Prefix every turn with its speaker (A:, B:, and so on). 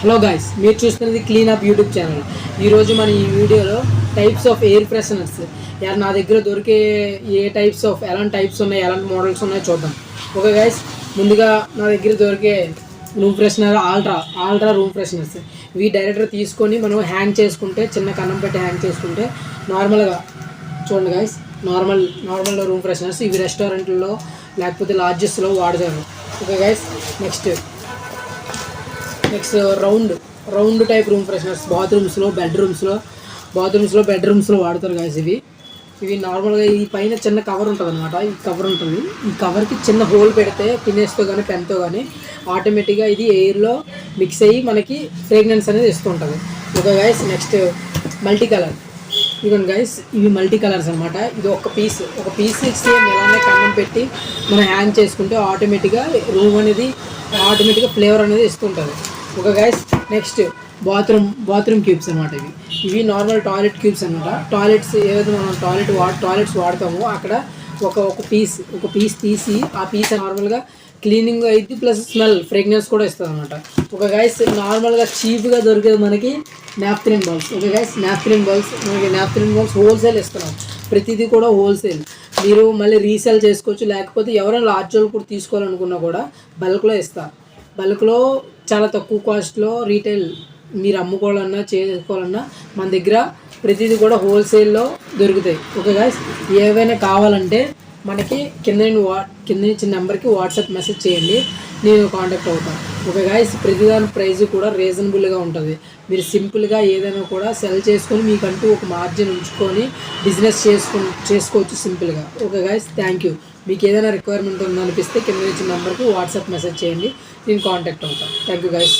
A: Hello guys, మీరు చూస్తున్నది clean up YouTube channel. ఈరోజు మన ఈ వీడియోలో టైప్స్ ఆఫ్ ఎయిర్ ఫ్రెషనర్స్ నా దగ్గర దొరికే ఏ టైప్స్ ఆఫ్ ఎలాంటి టైప్స్ ఉన్నాయి, ఎలాంటి మోడల్స్ ఉన్నాయో చూద్దాం. ఓకే గాయ్స్, ముందుగా నా దగ్గర దొరికే room freshener ultra room fresheners. ఇవి డైరెక్ట్గా తీసుకొని మనం హ్యాంగ్ చేసుకుంటే, చిన్న కన్నం పెట్టి హ్యాంగ్ చేసుకుంటే నార్మల్గా చూడండి గాయ్స్, నార్మల్ రూమ్ ఫ్రెషనర్స్. ఇవి రెస్టారెంట్లో లేకపోతే లాడ్జెస్లో వాడతారు. Okay guys, next round type room fresheners బాత్రూమ్స్లో బెడ్రూమ్స్లో వాడతారు గాయస్. ఇవి నార్మల్గా ఈ పైన చిన్న కవర్ ఉంటుంది అనమాట. ఈ కవర్కి చిన్న హోల్ పెడితే పిన్నేస్తో కానీ పెన్తో కానీ ఆటోమేటిక్గా ఇది ఎయిర్లో మిక్స్ అయ్యి మనకి ఫ్రేగ్రెన్స్ అనేది ఇస్తూ ఉంటుంది. Okay guys, next multi colour. ఇదిగోండి గైస్, ఇవి మల్టీ కలర్స్ అనమాట. ఇది ఒక పీస్ సేమ్ ఎలానే కన్నం పెట్టి మనం హ్యాంగ్ చేసుకుంటే ఆటోమేటిక్గా రూమ్ అనేది ఆటోమేటిక్గా ఫ్లేవర్ అనేది ఇస్తుంటుంది. Okay guys, next bathroom cubes అనమాట. ఇవి నార్మల్ టాయిలెట్ క్యూబ్స్ అనమాట. టాయిలెట్స్ ఏదైతే మనం టాయిలెట్స్ వాడతామో అక్కడ ఒక పీస్ తీసి ఆ పీస్ నార్మల్గా క్లీనింగ్ అయితే ప్లస్ స్మెల్ ఫ్రేగ్రెన్స్ కూడా ఇస్తుంది అనమాట. ఒక గైస్, నార్మల్గా చీప్గా దొరికేది మనకి naphthalene balls. Okay guys, naphthalene balls wholesale ఇస్తున్నాం. ప్రతిదీ కూడా హోల్సేల్. మీరు మళ్ళీ రీసేల్ చేసుకోవచ్చు, లేకపోతే ఎవరైనా లార్జ్ వాళ్ళు కూడా తీసుకోవాలనుకున్నా కూడా బల్క్లో చాలా తక్కువ కాస్ట్లో రీటైల్ మీరు అమ్ముకోవాలన్నా చేసుకోవాలన్నా మన దగ్గర ప్రతిదీ కూడా హోల్సేల్లో దొరుకుతాయి. ఓకే గైస్, ఏవైనా కావాలంటే మనకి కింద ఇచ్చిన నెంబర్కి వాట్సాప్ మెసేజ్ చేయండి, నేను కాంటాక్ట్ అవుతాను. ఓకే గైస్, ప్రతిదాని ప్రైస్ కూడా రీజనబుల్గా ఉంటుంది. మీరు సింపుల్గా ఏదైనా కూడా సెల్ చేసుకొని మీకంటూ ఒక మార్జిన్ ఉంచుకొని బిజినెస్ చేసుకోవచ్చు సింపుల్గా. Okay guys, thank you. మీకు ఏదైనా రిక్వైర్మెంట్ ఉందనిపిస్తే కింద ఇచ్చిన నెంబర్కి వాట్సాప్ మెసేజ్ చేయండి, నేను కాంటాక్ట్ అవుతాను. Thank you guys.